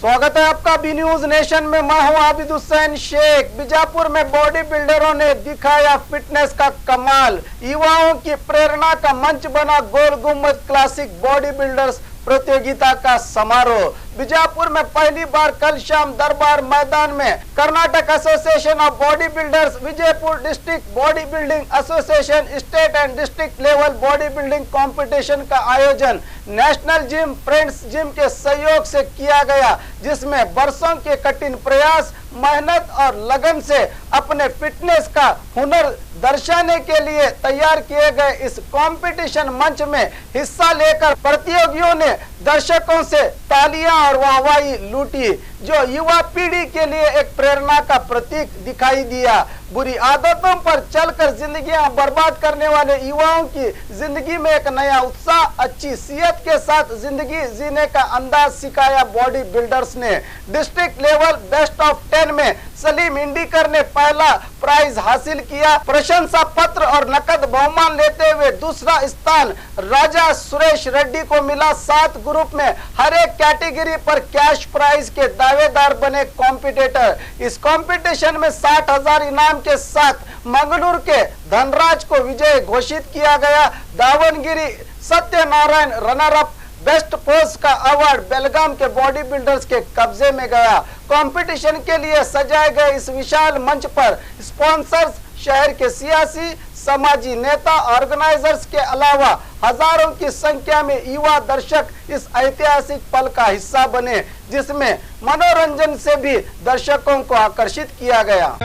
स्वागत है आपका बी न्यूज नेशन में। मैं हूं आबिद हुसैन शेख। बीजापुर में बॉडी बिल्डरों ने दिखाया फिटनेस का कमाल। युवाओं की प्रेरणा का मंच बना गोल गुम्बद क्लासिक बॉडी बिल्डर्स प्रतियोगिता का समारोह। बीजापुर में पहली बार कल शाम दरबार मैदान में Karnataka association of body builders, Vijaypur district body building association, state and district level body building competition का आयोजन नेशनल जिम फ्रेंड्स जिम के सहयोग से किया गया, जिसमें वर्षों के कठिन प्रयास, मेहनत और लगन से अपने फिटनेस का हुनर दर्शाने के लिए तैयार किए गए इस कंपटीशन मंच में हिस्सा लेकर प्रतियोगियों ने दर्शकों से तालियां और वाहवाही लूटी, जो युवा पीढ़ी के लिए एक प्रेरणा का प्रतीक दिखाई दिया। बुरी आदतों पर चलकर जिंदगियां बर्बाद करने वाले युवाओं की जिंदगी में एक नया उत्साह, अच्छी सेहत के साथ जिंदगी जीने का अंदाज सिखाया बॉडी बिल्डर्स ने। डिस्ट्रिक्ट लेवल बेस्ट ऑफ 10 में सलीम इंडीकर ने पहला प्राइज हासिल किया। प्रशंसा पत्र और नकद बहुमान लेते हुए दूसरा स्थान राजा सुरेश रेड्डी को मिला। 7 ग्रुप में हर एक कैटेगरी पर कैश प्राइज के दावेदार बने कॉम्पिटिटर। इस कंपटीशन में 60,000 इनाम के साथ मंगलूर के धनराज को विजय घोषित किया गया। Davanagere Satyanarayan runner up. Best post का अवार्ड बेलगाम के बॉडी बिल्डर्स के कब्जे में गया। कंपटीशन के लिए सजाए गए इस विशाल मंच पर स्पॉन्सर्स, शहर के सियासी समाजी नेता, ऑर्गेनाइजर्स के अलावा हजारों की संख्या में युवा दर्शक इस ऐतिहासिक पल का हिस्सा बने, जिसमें मनोरंजन से भी दर्शकों को आकर्षित किया गया।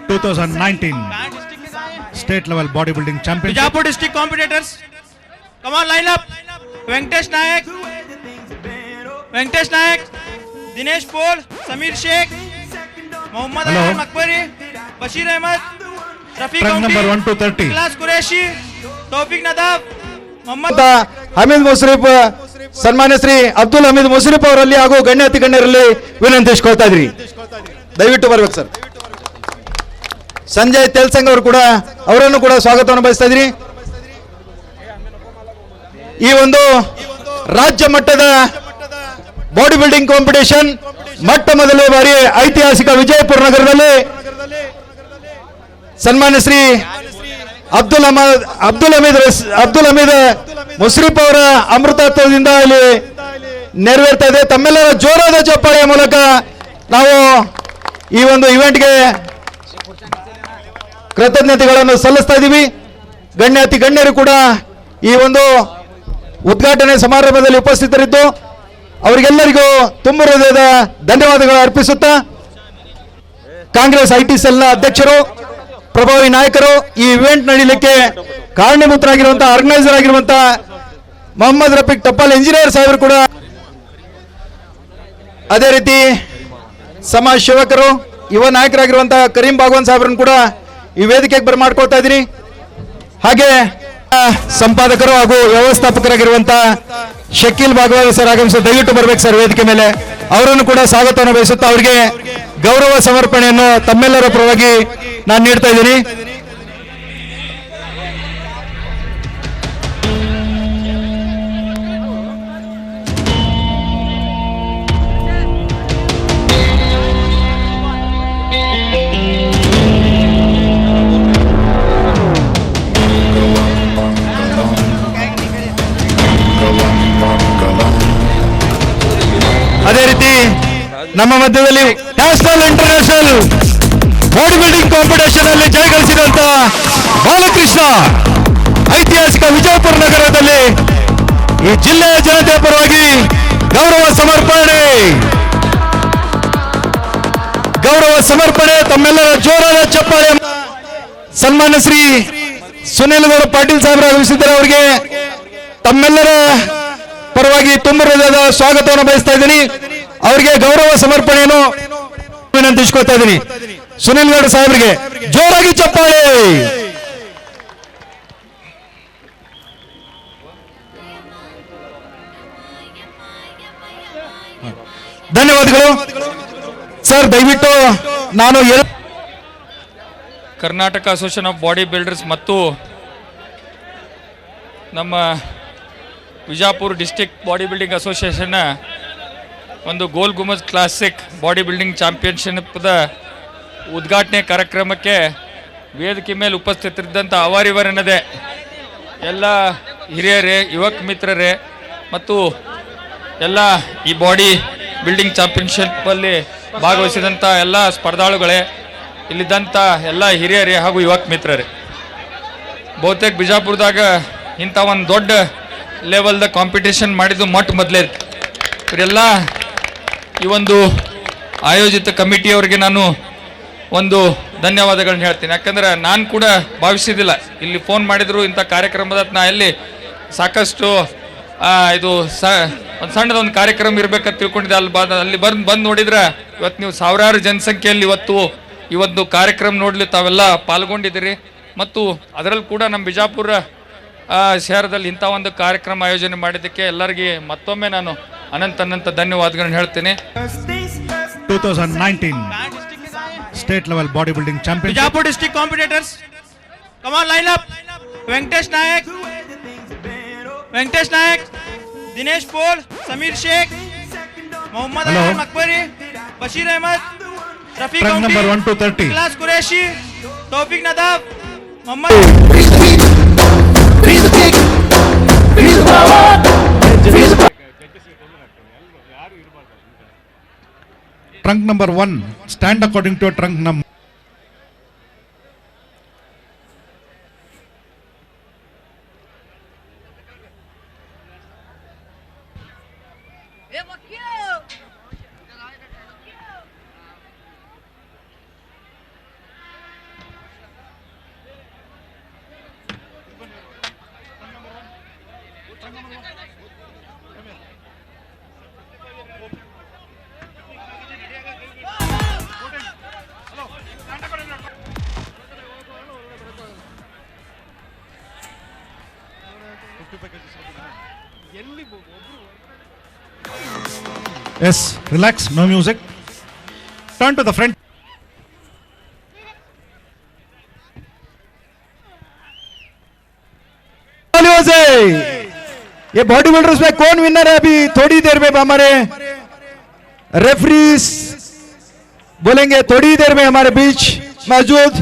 2019 state level body building champion Bijapur district competitors, come on line up. Venkatesh Nayak, Dinesh Pol, Sameer Sheikh, Mohammad Ahmed Makbari, Bashir Ahmed, Rafiq number 1 to 30 Ikhlas Qureshi, Taufiq Nadab, Mohammad Hameed Mushrif, ಸನ್ಮಾನ್ಯ ಶ್ರೀ ಅಬ್ದುಲ್ ಹಮೀದ್ ಮುಶ್ರೀಫ್ ಅವರಲ್ಲಿ ಹಾಗೂ ಗಣ್ಯಾತಿ ಗಣ್ಯರಲ್ಲಿ ವಿನಂತಿಸ್ಕೊಳ್ತಾ ಇದ್ರಿ, ದಯವಿಟ್ಟು ಬರ್ಬೇಕು ಸರ್. ಸಂಜಯ್ ತೆಲ್ಸಂಗ್ ಅವರು ಕೂಡ ಅವರನ್ನು ಕೂಡ ಸ್ವಾಗತವನ್ನು ಬಯಸ್ತಾ ಇದ್ರಿ. ಈ ಒಂದು ರಾಜ್ಯ ಮಟ್ಟದ ಬಾಡಿ ಬಿಲ್ಡಿಂಗ್ ಕಾಂಪಿಟೇಷನ್ ಮೊಟ್ಟ ಮೊದಲ ಬಾರಿ ಐತಿಹಾಸಿಕ ವಿಜಯಪುರ ನಗರದಲ್ಲಿ ಸನ್ಮಾನ್ಯ ಶ್ರೀ ಅಬ್ದುಲ್ ಹಮೀದ್ ಮುಶ್ರೀಫ್ ಅವರ ಅಮೃತತ್ವದಿಂದ ಇಲ್ಲಿ ನೆರವೇರ್ತಾ ಇದೆ. ತಮ್ಮೆಲ್ಲರ ಜೋರಾದ ಚಪ್ಪಾಳೆಯ ಮೂಲಕ ನಾವು ಈ ಒಂದು ಇವೆಂಟ್ಗೆ ಕೃತಜ್ಞತೆಗಳನ್ನು ಸಲ್ಲಿಸ್ತಾ ಇದ್ದೀವಿ. ಗಣ್ಯಾತಿ ಗಣ್ಯರು ಕೂಡ ಈ ಒಂದು ಉದ್ಘಾಟನೆ ಸಮಾರಂಭದಲ್ಲಿ ಉಪಸ್ಥಿತರಿದ್ದು ಅವರಿಗೆಲ್ಲರಿಗೂ ತುಂಬ ಹೃದಯದ ಧನ್ಯವಾದಗಳು ಅರ್ಪಿಸುತ್ತಾ, ಕಾಂಗ್ರೆಸ್ ಐಟಿ ಸೆಲ್ನ ಅಧ್ಯಕ್ಷರು, ಪ್ರಭಾವಿ ನಾಯಕರು, ಈ ಇವೆಂಟ್ ನಡೀಲಿಕ್ಕೆ ಕಾರಣೀಭೂತರಾಗಿರುವಂತಹ ಆರ್ಗನೈಸರ್ ಆಗಿರುವಂತಹ ಮೊಹಮ್ಮದ್ ರಫೀಕ್ ಟಪಾಲ್ ಇಂಜಿನಿಯರ್ ಸಾಹೇಬರು ಕೂಡ, ಅದೇ ರೀತಿ ಸಮಾಜ ಸೇವಕರು, ಯುವ ನಾಯಕರಾಗಿರುವಂತಹ ಕರೀಂ ಬಾಗ್ವಾನ್ ಸಾಹೇಬ್ರನ್ನು ಕೂಡ ಈ ವೇದಿಕೆಗೆ ಬರಮಾಡ್ಕೊಳ್ತಾ ಇದ್ದೀನಿ. ಹಾಗೆ ಸಂಪಾದಕರು ಹಾಗೂ ವ್ಯವಸ್ಥಾಪಕರಾಗಿರುವಂತಹ ಶಕೀಲ್ ಬಾಗ್ವಾನ್ ಸರ್ ಆಗಮಿಸಿ ದಯವಿಟ್ಟು ಬರ್ಬೇಕು ಸರ್ ವೇದಿಕೆ ಮೇಲೆ. ಅವರನ್ನು ಕೂಡ ಸ್ವಾಗತವನ್ನು ಬಯಸುತ್ತಾ ಅವರಿಗೆ ಗೌರವ ಸಮರ್ಪಣೆಯನ್ನು ತಮ್ಮೆಲ್ಲರ ಪರವಾಗಿ ನಾನು ನೀಡ್ತಾ ಇದ್ದೀನಿ. ಅದೇ ರೀತಿ ನಮ್ಮ ಮಧ್ಯದಲ್ಲಿ national international body building competition ಅಲ್ಲಿ ಜಯಗಳಿಸಿದಂತ ಬಾಲಕೃಷ್ಣ, ಐತಿಹಾಸಿಕ ವಿಜಯಪುರ ನಗರದಲ್ಲಿ ಈ ಜಿಲ್ಲೆಯ ಜನತೆಯ ಪರವಾಗಿ ಗೌರವ ಸಮರ್ಪಣೆ ತಮ್ಮೆಲ್ಲರ ಜೋರಾದ ಚಪ್ಪಾಳೆ. ಸನ್ಮಾನ್ಯ ಶ್ರೀ ಸುನಿಲ್ ಗೌಡ ಪಾಟೀಲ್ ಸಾಹೇಬರು ಆಗಮಿಸಿದ್ದಾರೆ. ಅವರಿಗೆ ತಮ್ಮೆಲ್ಲರ ಪರವಾಗಿ ತುಂಬ ಹೃದಯದ ಸ್ವಾಗತವನ್ನು ಬಯಸ್ತಾ ಇದ್ದೀನಿ. ಅವರಿಗೆ ಗೌರವ ಸಮರ್ಪಣೆಯನ್ನು ವಿನಂತಿಸ್ಕೊಳ್ತಾ ಇದ್ದೀನಿ. ಸುನಿಲ್ ಗೌಡ ಸಾಹೇಬರಿಗೆ ಜೋರಾಗಿ ಚಪ್ಪಾಳೆ. ಧನ್ಯವಾದಗಳು ಸರ್. ದಯವಿಟ್ಟು ನಾನು Karnataka association of body builders ಮತ್ತು ನಮ್ಮ ವಿಜಯಪುರ ಡಿಸ್ಟ್ರಿಕ್ಟ್ ಬಾಡಿ ಬಿಲ್ಡಿಂಗ್ ಅಸೋಸಿಯೇಷನ್ನ ಒಂದು ಗೋಲ್ ಗುಮಜ್ ಕ್ಲಾಸಿಕ್ ಬಾಡಿ ಬಿಲ್ಡಿಂಗ್ ಚಾಂಪಿಯನ್ಶಿಪ್ದ ಉದ್ಘಾಟನೆ ಕಾರ್ಯಕ್ರಮಕ್ಕೆ ವೇದಿಕೆ ಮೇಲೆ ಉಪಸ್ಥಿತರಿದ್ದಂಥ ಅವಾರಿವರೆನ್ನದೆ ಎಲ್ಲ ಹಿರಿಯರೇ, ಯುವಕ ಮಿತ್ರರೇ ಮತ್ತು ಎಲ್ಲ ಈ ಬಾಡಿ ಬಿಲ್ಡಿಂಗ್ ಚಾಂಪಿಯನ್ಶಿಪ್ಪಲ್ಲಿ ಭಾಗವಹಿಸಿದಂಥ ಎಲ್ಲ ಸ್ಪರ್ಧಾಳುಗಳೇ, ಇಲ್ಲಿದ್ದಂಥ ಎಲ್ಲ ಹಿರಿಯರೇ ಹಾಗೂ ಯುವಕ ಮಿತ್ರರೇ, ಬಹುತೇಕ ಬಿಜಾಪುರದಾಗ ಇಂಥ ಒಂದು ದೊಡ್ಡ ಲೆವೆಲ್ದ ಕಾಂಪಿಟೇಷನ್ ಮಾಡಿದ್ದು ಮೊದಲೇ. ಇವರೆಲ್ಲ ಈ ಒಂದು ಆಯೋಜಿತ ಕಮಿಟಿಯವರಿಗೆ ನಾನು ಒಂದು ಧನ್ಯವಾದಗಳನ್ನ ಹೇಳ್ತೀನಿ. ಯಾಕಂದ್ರೆ ನಾನು ಕೂಡ ಭಾವಿಸಿದ್ದಿಲ್ಲ, ಇಲ್ಲಿ ಫೋನ್ ಮಾಡಿದ್ರು ಇಂಥ ಕಾರ್ಯಕ್ರಮದ ನಾ ಎಲ್ಲಿ ಸಾಕಷ್ಟು ಇದು ಒಂದು ಸಣ್ಣದೊಂದು ಕಾರ್ಯಕ್ರಮ ಇರಬೇಕಂತ ತಿಳ್ಕೊಂಡಿದ್ದೆ. ಅಲ್ಲಿ ಬಂದು ನೋಡಿದ್ರೆ ಇವತ್ತು ನೀವು ಸಾವಿರಾರು ಜನಸಂಖ್ಯೆಯಲ್ಲಿ ಈ ಒಂದು ಕಾರ್ಯಕ್ರಮ ನೋಡಲಿ ತಾವೆಲ್ಲ ಪಾಲ್ಗೊಂಡಿದ್ದೀರಿ. ಮತ್ತು ಅದರಲ್ಲಿ ಕೂಡ ನಮ್ಮ ಬಿಜಾಪುರ ಶಹರದಲ್ಲಿ ಇಂಥ ಒಂದು ಕಾರ್ಯಕ್ರಮ ಆಯೋಜನೆ ಮಾಡಿದ್ದಕ್ಕೆ ಎಲ್ಲರಿಗೆ ಮತ್ತೊಮ್ಮೆ ನಾನು ಅನಂತ ಧನ್ಯವಾದಗಳನ್ನು ಹೇಳ್ತೀನಿ. 2019 state level bodybuilding championship. Bijapur district competitors, come on, line up. Venkatesh Nayak, Dinesh Paul, Samir Sheikh, Mohammad Hello. Alam Akbari, Bashir Ahmed, Rafiq Rank number 1 to 30. Ikhlas Qureshi, Tawfiq Nadab, Mohammad. Trunk number 1, stand according to a trunk number. Yes, relax, no music. Turn to the front. ये body builders में कौन winner है? अभी थोड़ी देर में हमारे referees बोलेंगे, थोड़ी देर में हमारे बीच मौजूद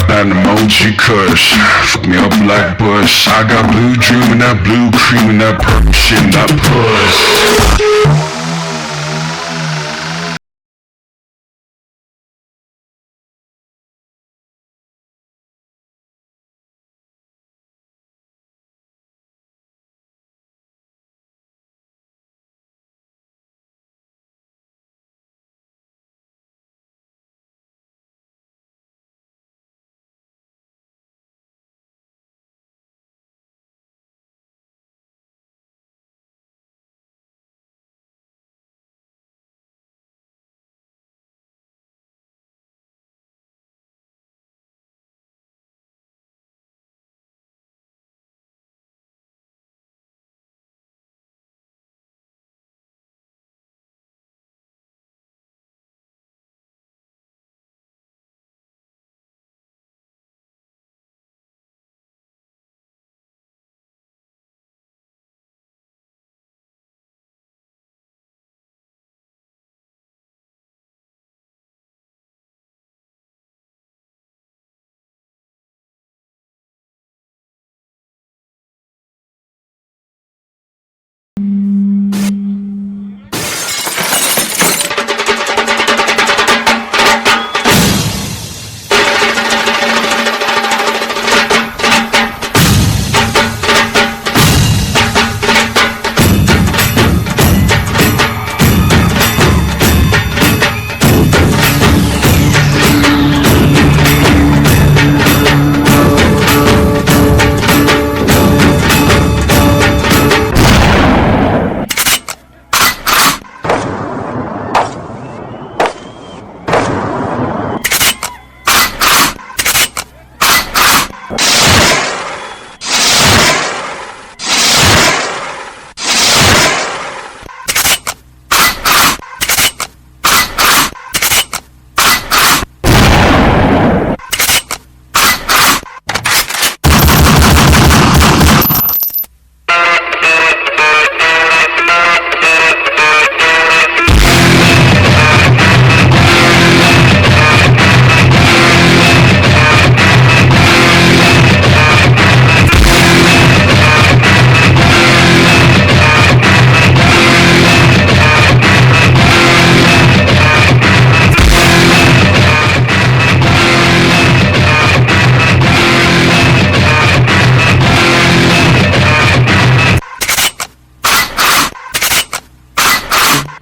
That emoji kush, fuck me up like Bush. I got blue dream and that blue cream and that purple shit and that push.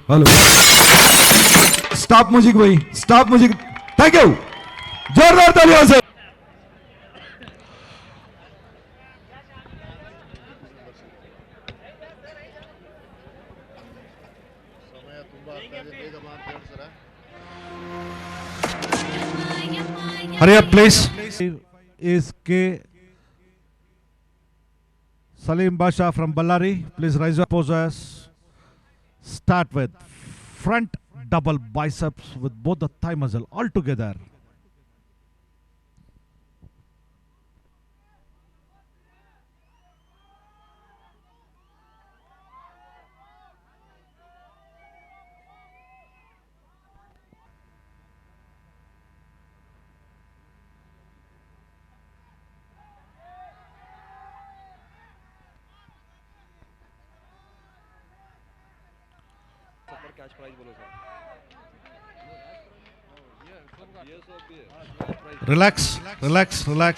Hello stop music भाई, स्टॉप म्यूजिक। थैंक यू, जोरदार तालियों से। Hurry up, please. Is K. Salim Basha from Ballari. Please rise up, posers. Start with front double biceps with both the thigh muscle all together. Relax, relax, relax.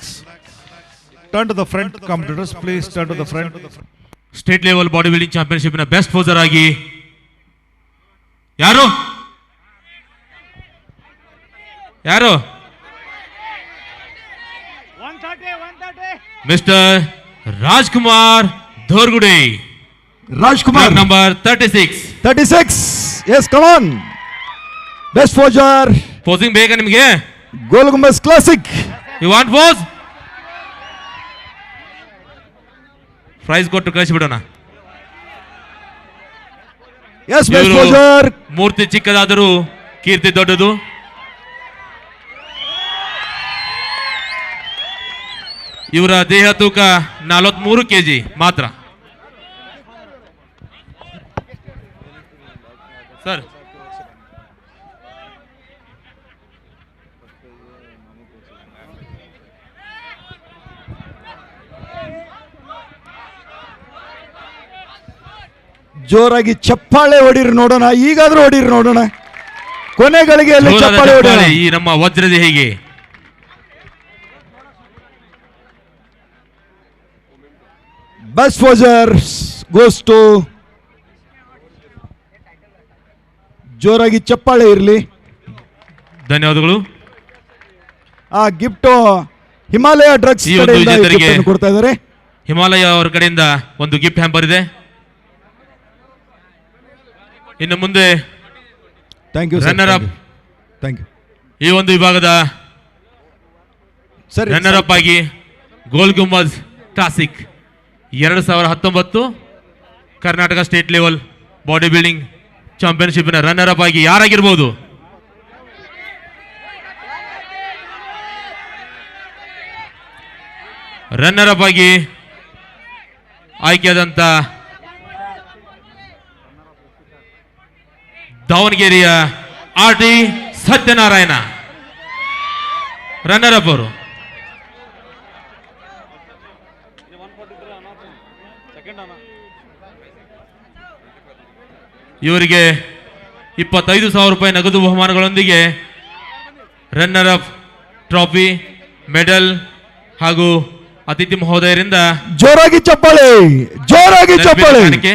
Turn to the front, competitors. Please turn to the front. State level body building championship ನ best poser ಆಗಿ ಯಾರು ಯಾರು mister Rajkumar Dhorgude, Rajkumar number 36. 36. Yes, come on. Best poser, posing ಬೇಕಾ ನಿಮಗೆ? Gol Gumbaz classic. You want pose? Prize ಕೊಟ್ಟು ಕಳಿಸಿಬಿಡೋಣ. Yes, best ಇವರು poser. ಮೂರ್ತಿ ಚಿಕ್ಕದಾದರೂ ಕೀರ್ತಿ ದೊಡ್ಡದು. ಇವರ ದೇಹ ತೂಕ 43 kg ಮಾತ್ರ. ಸರ್ ಜೋರಾಗಿ ಚಪ್ಪಾಳೆ ಹೊಡೀರಿ ನೋಡೋಣ, ಈಗಾದ್ರೂ ಹೊಡೀರಿ ನೋಡೋಣ. ಕೊನೆ ಗಳಿಗೆಯಲ್ಲಿ ಜೋರಾದ ಚಪ್ಪಾಳೆ ಹೊಡೆಯೋಣ. ಚಪ್ಪಾಳೆ ಈ ನಮ್ಮ ವಜ್ರದೇಹಿಗೆ. ಬೆಸ್ಟ್ ಪೋಸರ್ ಗೋಸ್ ಟು, ಜೋರಾಗಿ ಚಪ್ಪಾಳೆ ಇರಲಿ. ಧನ್ಯವಾದಗಳು. ಆ ಗಿಫ್ಟ್ ಹಿಮಾಲಯ ಡ್ರಗ್ಸ್ ಈ ಒಂದು ಕಡೆಯಿಂದ ವಿಜೇತರಿಗೆ gift ಅನ್ನು ಕೊಡ್ತಾ ಇದ್ದಾರೆ. ಹಿಮಾಲಯ ಅವರ ಕಡೆಯಿಂದ ಒಂದು ಗಿಫ್ಟ್ ಹ್ಯಾಂಪರ್ ಇದೆ. ಇನ್ನು ಮುಂದೆ thank you runner up, thank you ಈ ಒಂದು ವಿಭಾಗದ ಸರಿ. ರನ್ನರ್ ಅಪ್ ಆಗಿ Gol Gumbaz classic 2019 Karnataka state level body building championship ನ ರನ್ನರ್ ಅಪ್ ಆಗಿ ಯಾರಾಗಿರ್ಬೋದು? ರನ್ನರ್ ಅಪ್ ಆಗಿ ಆಯ್ಕೆಯಾದಂತ ದಾವಣಗೆರೆಯ RT ಸತ್ಯನಾರಾಯಣ ರನ್ನರ್ ಅಪ್ ಅವರು. ಇವರಿಗೆ 25,000 ರೂಪಾಯಿ ನಗದು ಬಹುಮಾನಗಳೊಂದಿಗೆ ರನ್ನರ್ ಅಪ್ ಟ್ರಾಫಿ, ಮೆಡಲ್ ಹಾಗೂ ಅತಿಥಿ ಮಹೋದಯರಿಂದ ಜೋರಾಗಿ ಚಪ್ಪಾಳೆ, ಜೋರಾಗಿ ಚಪ್ಪಾಳೆ. ಕಾಣಿಕೆ.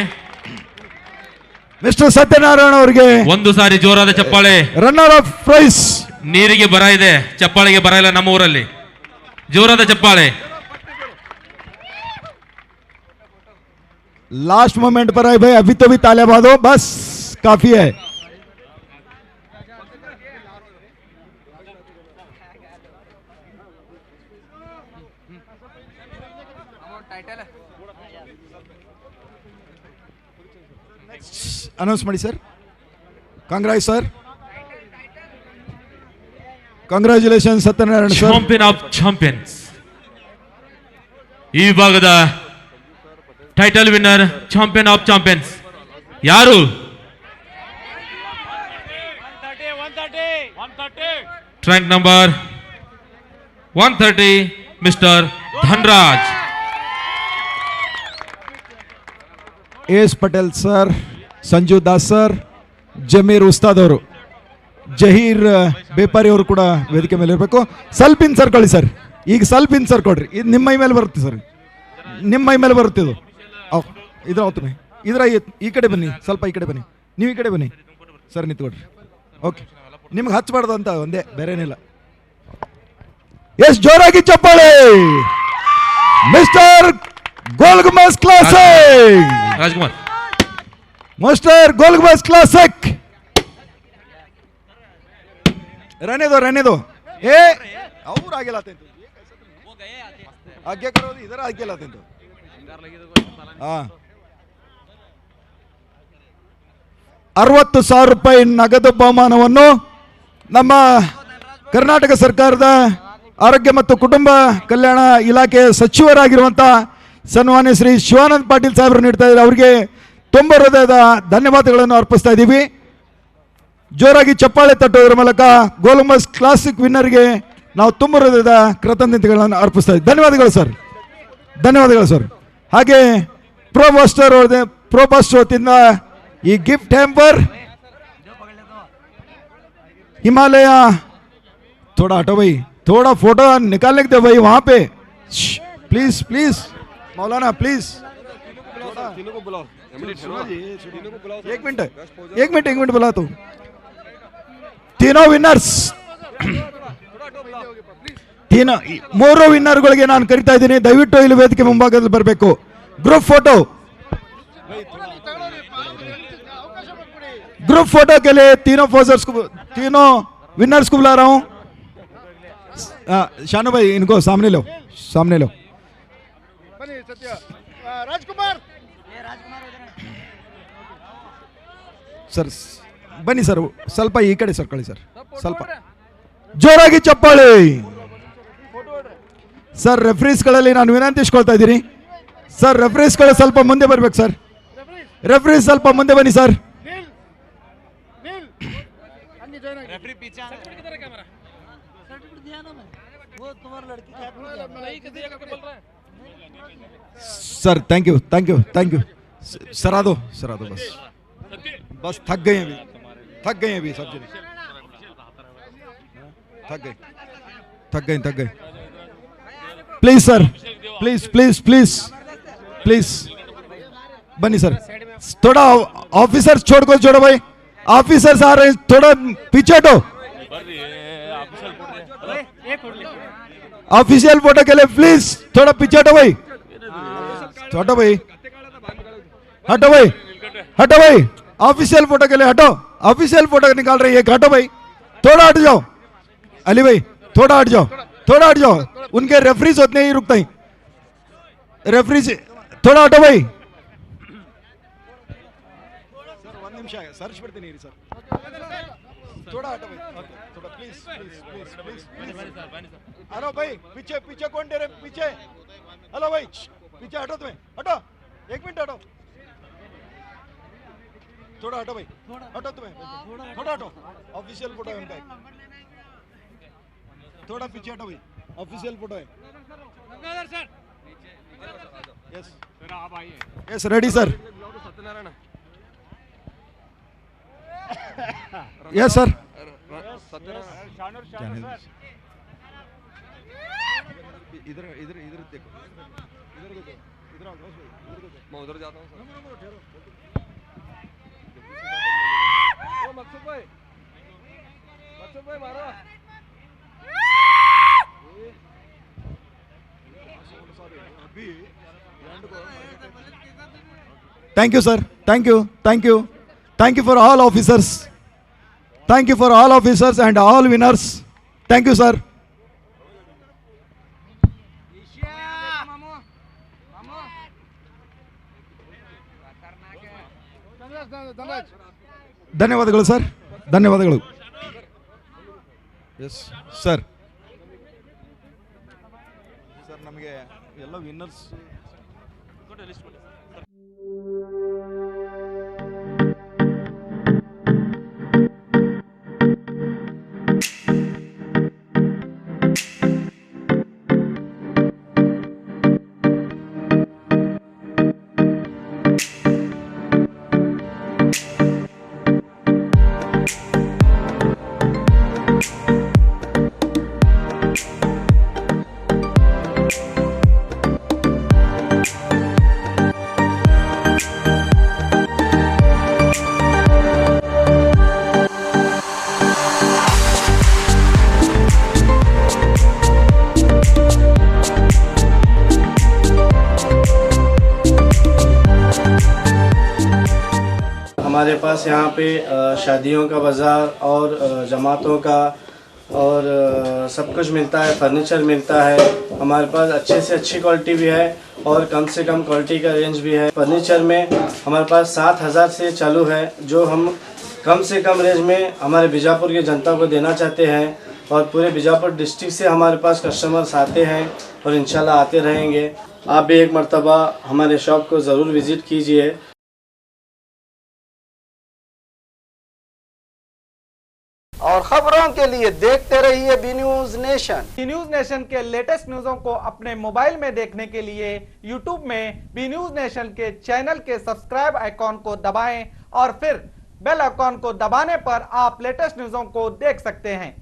ಮಿಸ್ಟರ್ ಸತ್ಯನಾರಾಯಣ ಅವರಿಗೆ ಒಂದು ಸಾರಿ ಜೋರಾದ ಚಪ್ಪಾಳೆ. Runner of prize. ನೀರಿಗೆ ಬರ ಇದೆ, ಚಪ್ಪಾಳೆಗೆ ಬರ ಇಲ್ಲ ನಮ್ಮ ಊರಲ್ಲಿ. ಜೋರಾದ ಚಪ್ಪಾಳೆ. लास्ट मोमेंट पर आए भाई, अभी तो भी तालियां बांधो, बस काफी है. अनाउंस ಮಾಡಿ sir. Congrats sir, congratulation Satyanarayana sir. Champion of champions, ಈ ವಿಭಾಗದ title winner, champion of champions ಯಾರು? ಟ್ರ್ಯಾಂಕ್ number 130 mister Dhanraj. S Patel sir, Sanju Das sir, Zameer Ustad ಅವರು, ಜಹೀರ್ ಬೇಪಾರಿ ಅವರು ಕೂಡ ವೇದಿಕೆ ಮೇಲೆ ಇರಬೇಕು. ಸ್ವಲ್ಪ ಇನ್ಸರ್ಕೊಳ್ಳಿ ಸರ್, ಈಗ ಸ್ವಲ್ಪ ಇನ್ಸರ್ಕೊಡ್ರಿ. ಇದು ನಿಮ್ಮ ಮೈ ಮೇಲೆ ಬರುತ್ತೆ ಸರ್, ನಿಮ್ಮ ಮೈ ಮೇಲೆ ಬರುತ್ತೆ ಇದು. ಇದ್ರ ಇದ್ರ ಈ ಕಡೆ ಬನ್ನಿ, ಸ್ವಲ್ಪ ಈ ಕಡೆ ಬನ್ನಿ, ನೀವು ಈ ಕಡೆ ಬನ್ನಿ. ಸರ್ ನಿಂತ್ಕೊಡ್ರಿ. ಓಕೆ, ನಿಮ್ಗೆ ಹಚ್ಚಬಾರ್ದು ಅಂತ ಒಂದೇ, ಬೇರೇನಿಲ್ಲ. ಎಸ್, ಜೋರಾಗಿ ಚಪ್ಪಾಳೆ. ಮಿಸ್ಟರ್ ಗೋಲ್ ಗುಂಬಜ್ ಕ್ಲಾಸಿಕ್, ರಾಜ್ಕುಮಾರ್ ಮಿಸ್ಟರ್ ಗೋಲ್ ಗುಂಬಜ್ ಕ್ಲಾಸಿಕ್. रहने दो ए और आगे लाते हैं आगे करो, इधर आगे लाते हैं तो हाँ. 60,000 ರೂಪಾಯಿ ನಗದು ಬಹುಮಾನವನ್ನು ನಮ್ಮ ಕರ್ನಾಟಕ ಸರ್ಕಾರದ ಆರೋಗ್ಯ ಮತ್ತು ಕುಟುಂಬ ಕಲ್ಯಾಣ ಇಲಾಖೆ ಸಚಿವರಾಗಿರುವಂತಹ ಸನ್ಮಾನ್ಯ ಶ್ರೀ ಶಿವಾನಂದ ಪಾಟೀಲ್ ಸಾಹೇಬರು ನೀಡ್ತಾ ಇದ್ದಾರೆ. ಅವರಿಗೆ ತುಂಬ ಹೃದಯದ ಧನ್ಯವಾದಗಳನ್ನು ಅರ್ಪಿಸ್ತಾ ಇದ್ದೀವಿ. ಜೋರಾಗಿ ಚಪ್ಪಾಳೆ ತಟ್ಟೋದ್ರ ಮೂಲಕ ಗೋಲ್ ಗುಂಬಜ್ ಕ್ಲಾಸಿಕ್ ವಿನ್ನರ್ಗೆ ನಾವು ತುಂಬ ಹೃದಯದ ಕೃತಜ್ಞತೆಗಳನ್ನು ಅರ್ಪಿಸ್ತಾ ಇದ್ದೀವಿ. ಧನ್ಯವಾದಗಳು ಸರ್, ಧನ್ಯವಾದಗಳು ಸರ್. ಹಾಗೆ ಪ್ರೋಬಾಸ್ಟರ್ ವತಿಯಿಂದ ಈ ಗಿಫ್ಟ್ ಹ್ಯಾಂಪರ್ हिमालय, थोड़ा हटो भाई, थोड़ा फोटो निकालने के दो भाई वहां पे, प्लीज प्लीज मौलाना प्लीज. एक मिनट बुला तो. तीनों विನ್ನರ್ಸ್, ಮೂರು ವಿನ್ನರ್ಗಳಿಗೆ ನಾನು ಕರಿತಾ ಇದ್ದೀನಿ. ದಯವಿಟ್ಟು ಇಲ್ಲಿ ವೇದಿಕೆ ಮುಂಭಾಗದಲ್ಲಿ ಬರಬೇಕು. ಗ್ರೂಪ್ फोटो के लिए तीनों विनर्स को बुला रहा हूं. शानू भाई इनको सामने लो. राजकुमार सर बन्नी सर, ಸ್ವಲ್ಪ ಈ ಕಡೆ ಸರ್ ಕಳಿ ಸರ್, ಸ್ವಲ್ಪ ಜೋರಾಗಿ ಚಪ್ಪಾಳೆ. ಸರ್ ರೆಫ್ರೀಸ್ಗಳಲ್ಲಿ ನಾನು ವಿನಂತಿಸ್ಕೊಳ್ತಾ ಇದ್ದೀನಿ. ಸರ್ ರೆಫ್ರೀಸ್ಗಳು ಸ್ವಲ್ಪ ಮುಂದೆ ಬರಬೇಕು ಸರ್. ರೆಫ್ರೀಸ್ ಸ್ವಲ್ಪ ಮುಂದೆ ಬನ್ನಿ ಸರ್. सर थैंक यू सरा दो बस थक गए अभी सब जने थक गए. प्लीज सर, प्लीज बनी सर. थोड़ा ऑफिसर्स छोड़ो भाई, ऑफिसर्स आ रहे हैं, थोड़ा पीछे हटो. ऑफिशियल फोटो के लिए प्लीज थोड़ा पीछे हटो भाई. हटो भाई. ऑफिशियल फोटो के लिए हटो. ऑफिशियल फोटो निकाल रही है, हटो भाई. थोड़ा हट जाओ अली भाई, थोड़ा हट जाओ. उनके रेफरीज होते ही रुकता ही. रेफरीज थोड़ा हटो भाई. सर्च पड़ते नहीं सर, थोड़ा हटो भाई. थोड़ा प्लीज. हेलो भाई, पीछे कौन दे रहे पीछे? हेलो भाई, पीछे हटो तुम्हें, हटो. 1 मिनट हटो. थोड़ा हटो भाई, हटो तुम्हें, थोड़ा हटो. ऑफिशियल फोटो है उनका, थोड़ा पीछे हटो भाई. ऑफिशियल फोटो है. Yes ready sir. Yes sir. इधर देखो, मैं उधर जाता हूँ. मकसूद भाई मारो. Thank you sir, thank you for all officers. Thank you for all officers and all winners. Thank you sir. ಧನ್ಯವಾದಗಳು ಸರ್, ಧನ್ಯವಾದಗಳು. ಎಸ್ ಸರ್ ನಮಗೆ ಎಲ್ಲ ವಿನ್ನರ್ಸ್ हमारे पास यहाँ पे शादियों का बाज़ार और जमातों का और सब कुछ मिलता है, फर्नीचर मिलता है। हमारे पास अच्छे से अच्छी क्वालिटी भी है और कम से कम क्वालिटी का रेंज भी है। फर्नीचर में हमारे पास 7,000 से चालू है, जो हम कम से कम रेंज में हमारे बीजापुर की जनता को देना चाहते हैं। और पूरे बीजापुर डिस्ट्रिक्ट से हमारे पास कस्टमर्स आते हैं और इंशाल्लाह आते रहेंगे। आप भी एक मर्तबा हमारे शॉप को ज़रूर विज़िट कीजिए। और खबरों के लिए देखते रहिए B news nation. B news nation के लेटेस्ट न्यूज़ों को अपने मोबाइल में देखने के लिए यूट्यूब में बी न्यूज नेशन के चैनल के सब्सक्राइब आइकॉन को दबाएं और फिर बेल आइकॉन को दबाने पर आप लेटेस्ट न्यूज़ों को देख सकते हैं।